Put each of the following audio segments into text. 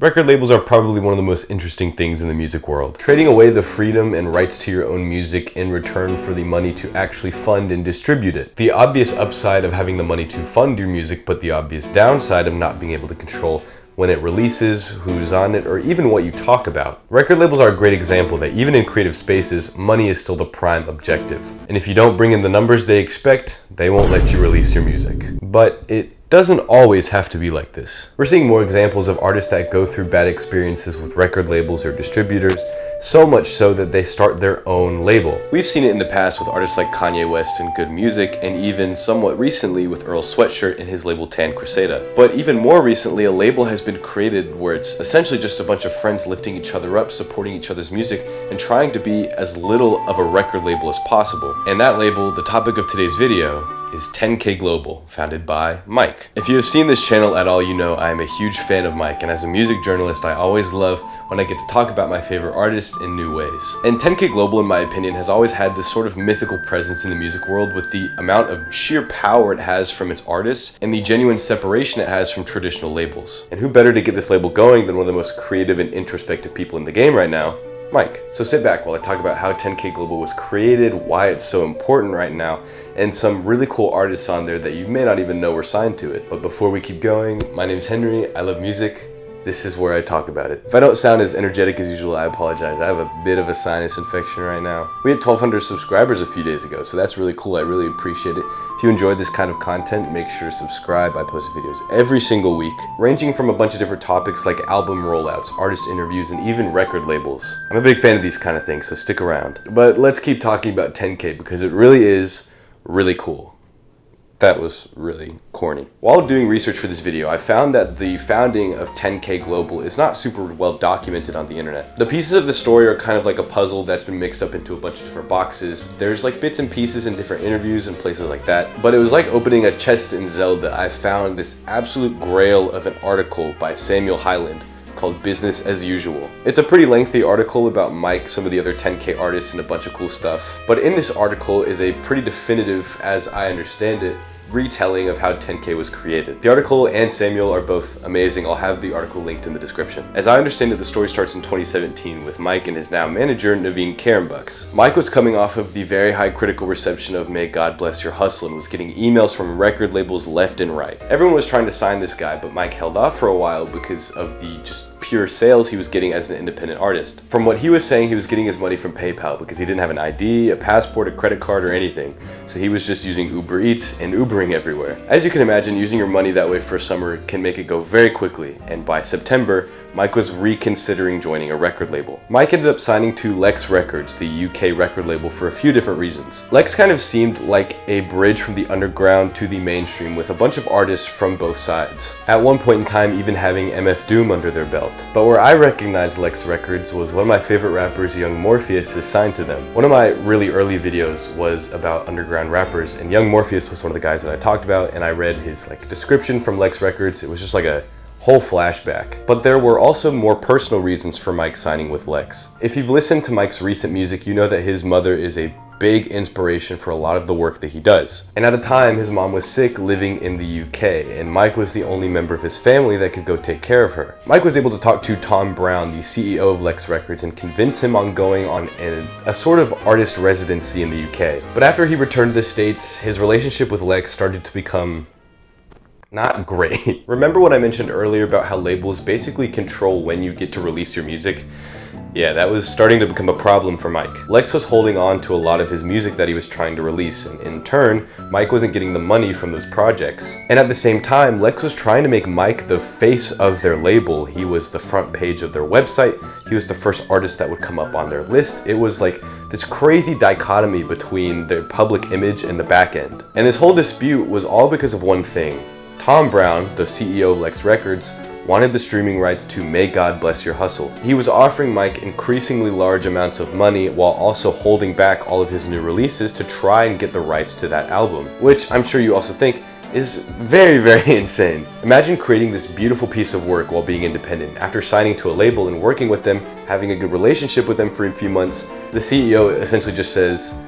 Record labels are probably one of the most interesting things in the music world. Trading away the freedom and rights to your own music in return for the money to actually fund and distribute it. The obvious upside of having the money to fund your music, but the obvious downside of not being able to control when it releases, who's on it, or even what you talk about. Record labels are a great example that even in creative spaces, money is still the prime objective. And if you don't bring in the numbers they expect, they won't let you release your music. But it doesn't always have to be like this. We're seeing more examples of artists that go through bad experiences with record labels or distributors, so much so that they start their own label. We've seen it in the past with artists like Kanye West and Good Music, and even somewhat recently with Earl Sweatshirt and his label Tan Crusada. But even more recently, a label has been created where it's essentially just a bunch of friends lifting each other up, supporting each other's music, and trying to be as little of a record label as possible. And that label, the topic of today's video, is 10K Global, founded by Mike. If you have seen this channel at all, you know I am a huge fan of Mike, and as a music journalist, I always love when I get to talk about my favorite artists in new ways. And 10K Global, in my opinion, has always had this sort of mythical presence in the music world with the amount of sheer power it has from its artists and the genuine separation it has from traditional labels. And who better to get this label going than one of the most creative and introspective people in the game right now, Mike. So sit back while I talk about how 10K Global was created, why it's so important right now, and some really cool artists on there that you may not even know were signed to it. But before we keep going, my name's Henry, I love music. This is where I talk about it. If I don't sound as energetic as usual, I apologize. I have a bit of a sinus infection right now. We had 1,200 subscribers a few days ago, so that's really cool. I really appreciate it. If you enjoyed this kind of content, make sure to subscribe. I post videos every single week, ranging from a bunch of different topics like album rollouts, artist interviews, and even record labels. I'm a big fan of these kind of things, so stick around. But let's keep talking about 10K because it really is really cool. That was really corny. While doing research for this video, I found that the founding of 10K Global is not super well documented on the internet. The pieces of the story are kind of like a puzzle that's been mixed up into a bunch of different boxes. There's like bits and pieces in different interviews and places like that. But it was like opening a chest in Zelda. I found this absolute grail of an article by Samuel Hyland called Business as Usual. It's a pretty lengthy article about Mike, some of the other 10K artists, and a bunch of cool stuff. But in this article is a pretty definitive, as I understand it, retelling of how 10K was created. The article and Samuel are both amazing. I'll have the article linked in the description. As I understand it, the story starts in 2017 with Mike and his now manager, Naveen Karambucks. Mike was coming off of the very high critical reception of May God Bless Your Hustle and was getting emails from record labels left and right. Everyone was trying to sign this guy, but Mike held off for a while because of the just pure sales he was getting as an independent artist. From what he was saying, he was getting his money from PayPal because he didn't have an ID, a passport, a credit card, or anything. So he was just using Uber Eats and Ubering everywhere. As you can imagine, using your money that way for a summer can make it go very quickly, and by September, Mike was reconsidering joining a record label. Mike ended up signing to Lex Records, the UK record label, for a few different reasons. Lex kind of seemed like a bridge from the underground to the mainstream with a bunch of artists from both sides. At one point in time, even having MF Doom under their belt. But where I recognized Lex Records was one of my favorite rappers, Young Morpheus, is signed to them. One of my really early videos was about underground rappers, and Young Morpheus was one of the guys that I talked about, and I read his description from Lex Records. It was just like a whole flashback. But there were also more personal reasons for Mike signing with Lex. If you've listened to Mike's recent music, you know that his mother is a big inspiration for a lot of the work that he does. And at the time, his mom was sick, living in the UK, and Mike was the only member of his family that could go take care of her. Mike was able to talk to Tom Brown, the CEO of Lex Records, and convince him on going on a sort of artist residency in the UK. But after he returned to the States, his relationship with Lex started to become not great. Remember what I mentioned earlier about how labels basically control when you get to release your music? Yeah, that was starting to become a problem for Mike. Lex was holding on to a lot of his music that he was trying to release, and in turn, Mike wasn't getting the money from those projects. And at the same time, Lex was trying to make Mike the face of their label. He was the front page of their website. He was the first artist that would come up on their list. It was like this crazy dichotomy between their public image and the back end. And this whole dispute was all because of one thing. Tom Brown, the CEO of Lex Records, wanted the streaming rights to May God Bless Your Hustle. He was offering Mike increasingly large amounts of money while also holding back all of his new releases to try and get the rights to that album, which I'm sure you also think is very, very insane. Imagine creating this beautiful piece of work while being independent. After signing to a label and working with them, having a good relationship with them for a few months, the CEO essentially just says,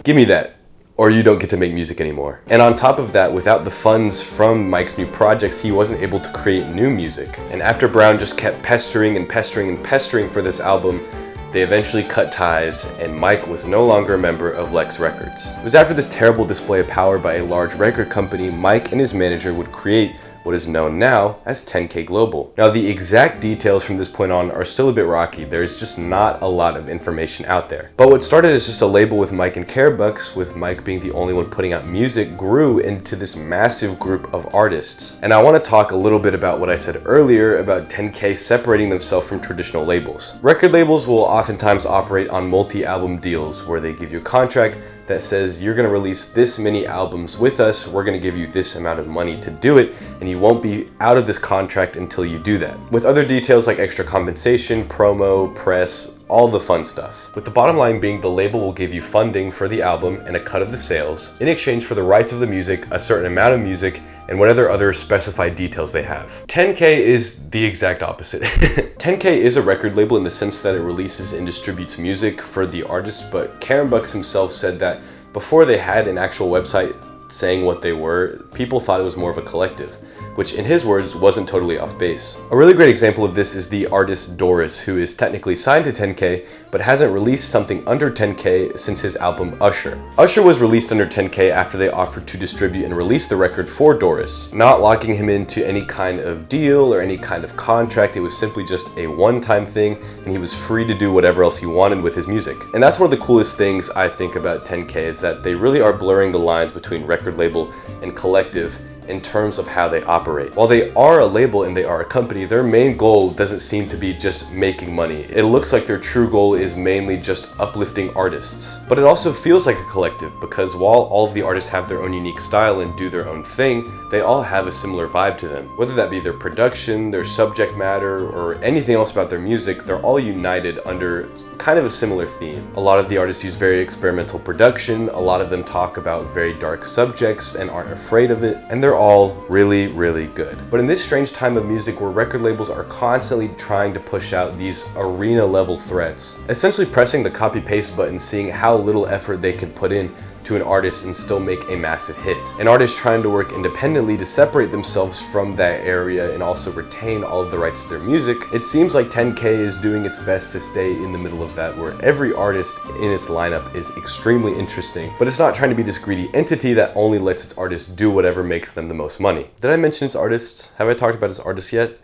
"Give me that, or you don't get to make music anymore. And on top of that, without the funds from Mike's new projects, he wasn't able to create new music. And after Brown just kept pestering and pestering and pestering for this album, they eventually cut ties, and Mike was no longer a member of Lex Records. It was after this terrible display of power by a large record company, Mike and his manager would create what is known now as 10K Global. Now, the exact details from this point on are still a bit rocky. There's just not a lot of information out there. But what started as just a label with Mike and Carebucks, with Mike being the only one putting out music, grew into this massive group of artists. And I want to talk a little bit about what I said earlier about 10K separating themselves from traditional labels. Record labels will oftentimes operate on multi-album deals where they give you a contract that says you're going to release this many albums with us, we're going to give you this amount of money to do it, and you won't be out of this contract until you do that. With other details like extra compensation, promo, press, all the fun stuff. With the bottom line being the label will give you funding for the album and a cut of the sales in exchange for the rights of the music, a certain amount of music, and whatever other specified details they have. 10K is the exact opposite. 10K is a record label in the sense that it releases and distributes music for the artists, but Karen Bucks himself said that before they had an actual website saying what they were, people thought it was more of a collective, which in his words wasn't totally off base. A really great example of this is the artist Doris, who is technically signed to 10K, but hasn't released something under 10K since his album Usher. Usher was released under 10K after they offered to distribute and release the record for Doris, not locking him into any kind of deal or any kind of contract. It was simply just a one-time thing, and he was free to do whatever else he wanted with his music. And that's one of the coolest things I think about 10K, is that they really are blurring the lines between record label and collective in terms of how they operate. While they are a label and they are a company, their main goal doesn't seem to be just making money. It looks like their true goal is mainly just uplifting artists. But it also feels like a collective, because while all of the artists have their own unique style and do their own thing, they all have a similar vibe to them. Whether that be their production, their subject matter, or anything else about their music, they're all united under kind of a similar theme. A lot of the artists use very experimental production, a lot of them talk about very dark subjects and aren't afraid of it, and they're all really, really good. But in this strange time of music where record labels are constantly trying to push out these arena level threats, essentially pressing the copy paste button, seeing how little effort they can put in to an artist and still make a massive hit. An artist trying to work independently to separate themselves from that area and also retain all of the rights to their music, it seems like 10K is doing its best to stay in the middle of that, where every artist in its lineup is extremely interesting, but it's not trying to be this greedy entity that only lets its artists do whatever makes them the most money. Did I mention its artists? Have I talked about its artists yet?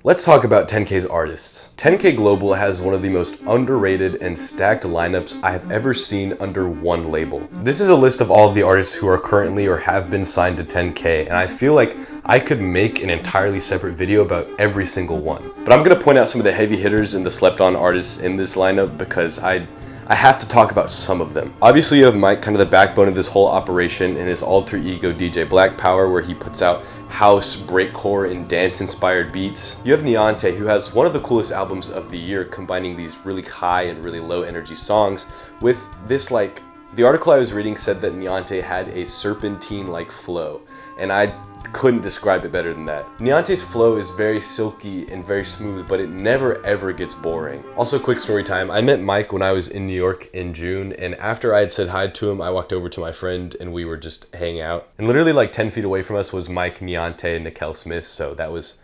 Let's talk about 10K's artists. 10K Global has one of the most underrated and stacked lineups I have ever seen under one label. This is a list of all of the artists who are currently or have been signed to 10K, and I feel like I could make an entirely separate video about every single one. But I'm gonna point out some of the heavy hitters and the slept on artists in this lineup because I have to talk about some of them. Obviously you have Mike, kind of the backbone of this whole operation, and his alter ego DJ Black Power, where he puts out house, breakcore, and dance-inspired beats. You have Niante, who has one of the coolest albums of the year, combining these really high and really low energy songs with this, like, the article I was reading said that Niante had a serpentine-like flow, and I couldn't describe it better than that. Niante's flow is very silky and very smooth, but it never ever gets boring. Also, quick story time. I met Mike when I was in New York in June, and after I had said hi to him, I walked over to my friend and we were just hanging out. And literally like 10 feet away from us was Mike, Niante, and Nikel Smith, so that was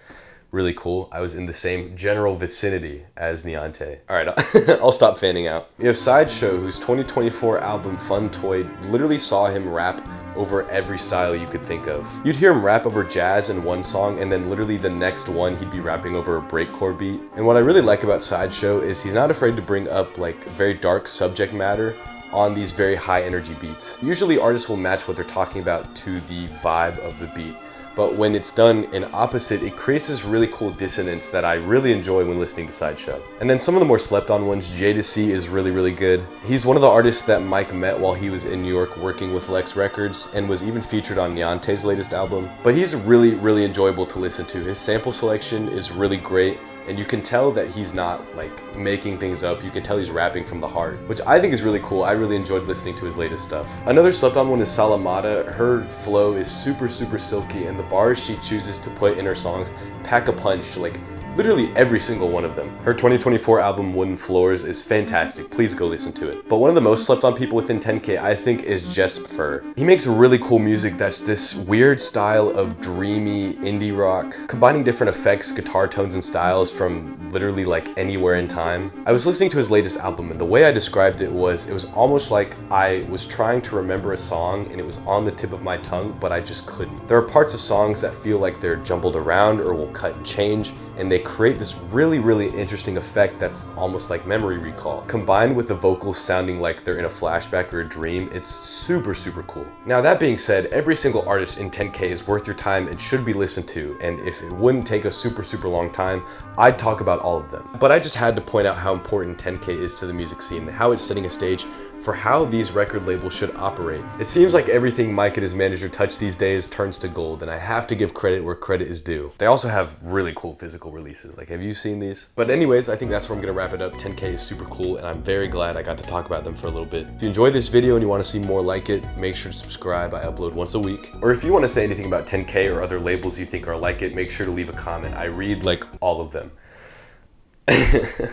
really cool. I was in the same general vicinity as Niante. All right, I'll stop fanning out. You have Sideshow, whose 2024 album Fun Toy literally saw him rap over every style you could think of. You'd hear him rap over jazz in one song, and then literally the next one he'd be rapping over a breakcore beat. And what I really like about Sideshow is he's not afraid to bring up like very dark subject matter on these very high energy beats. Usually artists will match what they're talking about to the vibe of the beat, but when it's done in opposite, it creates this really cool dissonance that I really enjoy when listening to Sideshow. And then some of the more slept on ones, Jadesy is really, really good. He's one of the artists that Mike met while he was in New York working with Lex Records and was even featured on Niante's latest album. But he's really, really enjoyable to listen to. His sample selection is really great, and you can tell that he's not like making things up. You can tell he's rapping from the heart, which I think is really cool. I really enjoyed listening to his latest stuff. Another slept on one is Salamata. Her flow is super, super silky, and the bars she chooses to put in her songs pack a punch. Like literally every single one of them. Her 2024 album Wooden Floors is fantastic, please go listen to it. But one of the most slept on people within 10K I think is Jesper. He makes really cool music that's this weird style of dreamy indie rock, combining different effects, guitar tones, and styles from literally like anywhere in time. I was listening to his latest album and the way I described it was almost like I was trying to remember a song and it was on the tip of my tongue, but I just couldn't. There are parts of songs that feel like they're jumbled around or will cut and change, and they create this really interesting effect that's almost like memory recall. Combined with the vocals sounding like they're in a flashback or a dream, it's super cool. Now that being said, every single artist in 10K is worth your time and should be listened to, and if it wouldn't take a super long time, I'd talk about all of them. But I just had to point out how important 10K is to the music scene and how it's setting a stage for how these record labels should operate. It seems like everything Mike and his manager touch these days turns to gold, and I have to give credit where credit is due. They also have really cool physical releases. Like, have you seen these? But anyways, I think that's where I'm gonna wrap it up. 10K is super cool, and I'm very glad I got to talk about them for a little bit. If you enjoyed this video and you wanna see more like it, make sure to subscribe. I upload once a week. Or if you wanna say anything about 10K or other labels you think are like it, make sure to leave a comment. I read like all of them.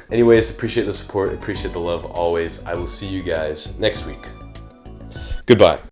Anyways, appreciate the support, appreciate the love always. I will see you guys next week. Goodbye.